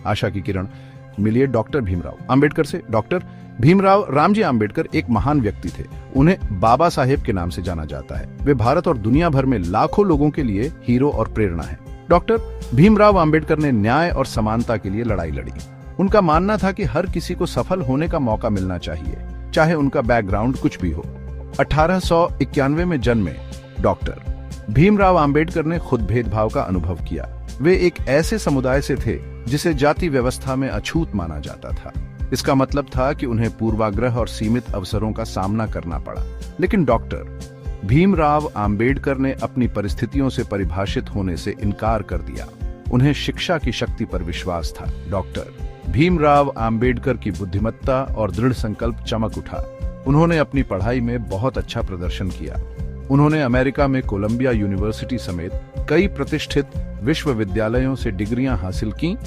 आशा की किरण मिलिए डॉक्टर भीमराव अंबेडकर से। डॉक्टर भीमराव रामजी अंबेडकर एक महान व्यक्ति थे। उन्हें बाबा साहेब के नाम से जाना जाता है। वे भारत और दुनिया भर में लाखों लोगों के लिए हीरो और प्रेरणा है। डॉक्टर भीमराव अंबेडकर ने न्याय और समानता के लिए लड़ाई लड़ी। उनका मानना था कि हर किसी को सफल होने का मौका मिलना चाहिए, चाहे उनका बैकग्राउंड कुछ भी हो। 1891 में जन्मे डॉक्टर भीमराव अंबेडकर ने खुद भेदभाव का अनुभव किया। वे एक ऐसे समुदाय से थे जिसे जाति व्यवस्था में अछूत माना जाता था। इसका मतलब था कि उन्हें पूर्वाग्रह और सीमित अवसरों का सामना करना पड़ा। लेकिन डॉक्टर भीमराव अंबेडकर ने अपनी परिस्थितियों से परिभाषित होने से इनकार कर दिया। उन्हें शिक्षा की शक्ति पर विश्वास था। डॉक्टर भीमराव अंबेडकर की बुद्धिमत्ता और दृढ़ संकल्प चमक उठा। उन्होंने अपनी पढ़ाई में बहुत अच्छा प्रदर्शन किया। उन्होंने अमेरिका में कोलंबिया यूनिवर्सिटी समेत कई प्रतिष्ठित विश्वविद्यालयों से डिग्रियां हासिल की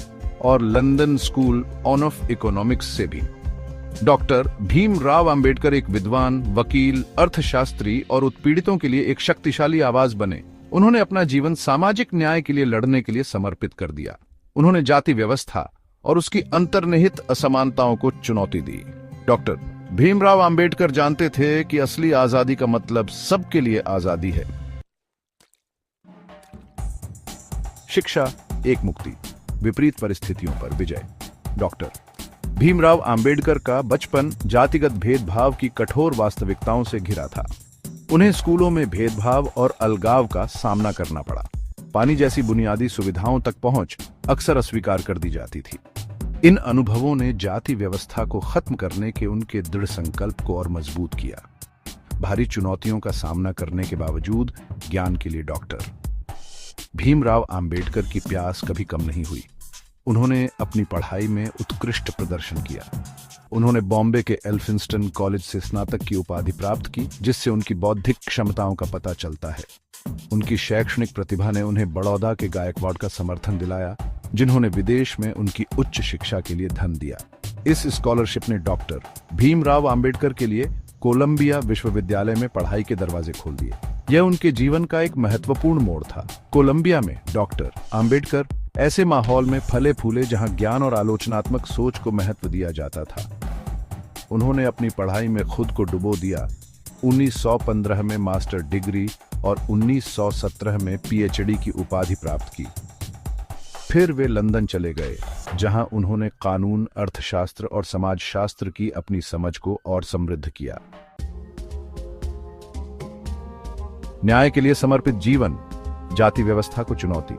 और लंदन स्कूल ऑफ इकोनॉमिक्स से भी। डॉक्टर भीमराव अंबेडकर एक विद्वान, वकील, अर्थशास्त्री और उत्पीड़ितों के लिए एक शक्तिशाली आवाज बने। उन्होंने अपना जीवन सामाजिक न्याय के लिए लड़ने के लिए समर्पित कर दिया। उन्होंने जाति व्यवस्था और उसकी अंतर्निहित असमानताओं को चुनौती दी। डॉक्टर भीमराव अंबेडकर जानते थे कि असली आजादी का मतलब सबके लिए आजादी है। शिक्षा एक मुक्ति, विपरीत परिस्थितियों पर विजय। डॉक्टर भीमराव अंबेडकर का बचपन जातिगत भेदभाव की कठोर वास्तविकताओं से घिरा था। उन्हें स्कूलों में भेदभाव और अलगाव का सामना करना पड़ा। पानी जैसी बुनियादी सुविधाओं तक पहुंच अक्सर अस्वीकार कर दी जाती थी। इन अनुभवों ने जाति व्यवस्था को खत्म करने के उनके दृढ़ संकल्प को और मजबूत किया। भारी चुनौतियों का सामना करने के बावजूद ज्ञान के लिए डॉक्टर भीमराव अंबेडकर की प्यास कभी कम नहीं हुई। उन्होंने अपनी पढ़ाई में उत्कृष्ट प्रदर्शन किया। उन्होंने बॉम्बे के एल्फिंस्टन कॉलेज से स्नातक की उपाधि प्राप्त की, जिससे उनकी बौद्धिक क्षमताओं का पता चलता है। उनकी शैक्षणिक प्रतिभा ने उन्हें बड़ौदा के गायकवाड़ का समर्थन दिलाया, जिन्होंने विदेश में उनकी उच्च शिक्षा के लिए धन दिया। इस स्कॉलरशिप ने डॉक्टर भीमराव अंबेडकर के लिए कोलंबिया विश्वविद्यालय में पढ़ाई के दरवाजे खोल दिए। यह उनके जीवन का एक महत्वपूर्ण मोड़ था। कोलंबिया में डॉक्टर अंबेडकर ऐसे माहौल में फले फूले जहां ज्ञान और आलोचनात्मक सोच को महत्व दिया जाता था। उन्होंने अपनी पढ़ाई में खुद को डुबो दिया। 1915 में मास्टर डिग्री और 1917 में पीएचडी की उपाधि प्राप्त की। फिर वे लंदन चले गए, जहां उन्होंने कानून, अर्थशास्त्र और समाजशास्त्र की अपनी समझ को और समृद्ध किया। न्याय के लिए समर्पित जीवन, जाति व्यवस्था को चुनौती।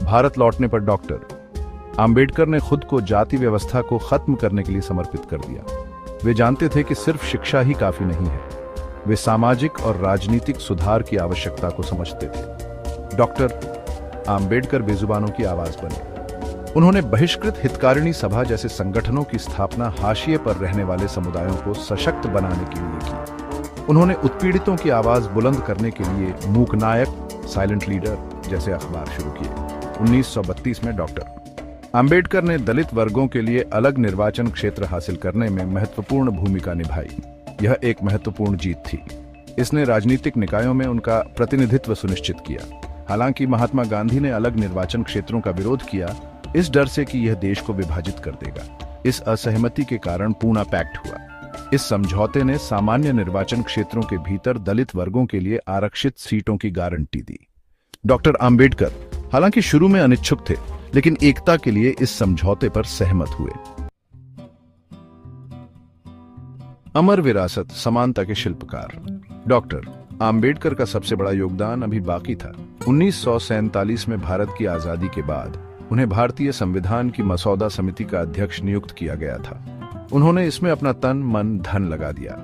भारत लौटने पर डॉक्टर अंबेडकर ने खुद को जाति व्यवस्था को खत्म करने के लिए समर्पित कर दिया। वे जानते थे कि सिर्फ शिक्षा ही काफी नहीं है। वे सामाजिक और राजनीतिक सुधार की आवश्यकता को समझते थे। डॉक्टर अंबेडकर बेजुबानों की आवाज बने। उन्होंने बहिष्कृत हितकारिणी सभा जैसे संगठनों की स्थापना हाशिए पर रहने वाले समुदायों को सशक्त बनाने के लिए की। उन्होंने उत्पीड़ितों की आवाज बुलंद करने के लिए मूक नायक, साइलेंट लीडर जैसे अखबार शुरू किए। 1932 में डॉक्टर अंबेडकर ने दलित वर्गों के लिए अलग निर्वाचन क्षेत्र हासिल करने में महत्वपूर्ण भूमिका निभाई। यह एक महत्वपूर्ण जीत थी। इसने राजनीतिक निकायों में उनका प्रतिनिधित्व सुनिश्चित किया। हालांकि महात्मा गांधी ने अलग निर्वाचन क्षेत्रों का विरोध किया, इस डर से कि यह देश को विभाजित कर देगा। इस असहमति के कारण पूना पैक्ट हुआ। इस समझौते ने सामान्य निर्वाचन क्षेत्रों के भीतर दलित वर्गों के लिए आरक्षित सीटों की गारंटी दी। डॉक्टर अंबेडकर हालांकि शुरू में अनिच्छुक थे, लेकिन एकता के लिए इस समझौते पर सहमत हुए। अमर विरासत, समानता के शिल्पकार। डॉक्टर अंबेडकर का सबसे बड़ा योगदान अभी बाकी था। 1947 में भारत की आजादी के बाद उन्हें भारतीय संविधान की मसौदा समिति का अध्यक्ष नियुक्त किया गया था। उन्होंने इसमें अपना तन, मन, धन लगा दिया।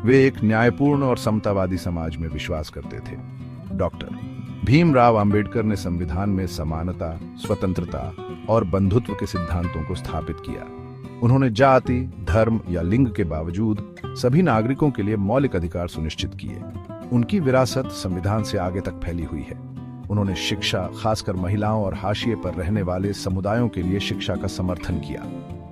वे एक न्यायपूर्ण और समतावादी समाज में विश्वास करते थे। डॉक्टर भीमराव अंबेडकर ने संविधान में समानता, स्वतंत्रता और बंधुत्व के सिद्धांतों को स्थापित किया। उन्होंने जाति, धर्म या लिंग के बावजूद सभी नागरिकों के लिए मौलिक अधिकार सुनिश्चित किए। उनकी विरासत संविधान से आगे तक फैली हुई है। उन्होंने शिक्षा, खासकर महिलाओं और हाशिए पर रहने वाले समुदायों के लिए शिक्षा का समर्थन किया।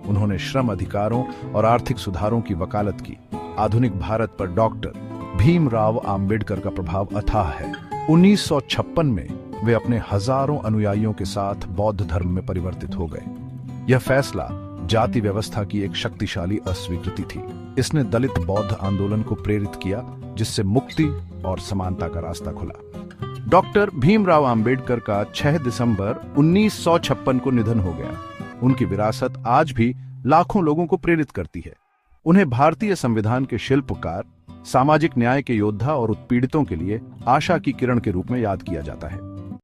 उन्होंने श्रम अधिकारों और आर्थिक सुधारों की वकालत की। आधुनिक भारत पर डॉक्टर भीमराव अंबेडकर का प्रभाव अथाह है। 1956 में वे अपने हजारों अनुयायियों के साथ बौद्ध धर्म में परिवर्तित हो गए। यह फैसला जाति व्यवस्था की एक शक्तिशाली अस्वीकृति थी। इसने दलित बौद्ध आंदोलन को प्रेरित किया, जिससे मुक्ति और समानता का रास्ता खुला। डॉक्टर भीमराव अंबेडकर का 6 दिसंबर 1956 को निधन हो गया। उनकी विरासत आज भी लाखों लोगों को प्रेरित करती है। उन्हें भारतीय संविधान के शिल्पकार, सामाजिक न्याय के योद्धा और उत्पीड़ितों के लिए आशा की किरण के रूप में याद किया जाता है।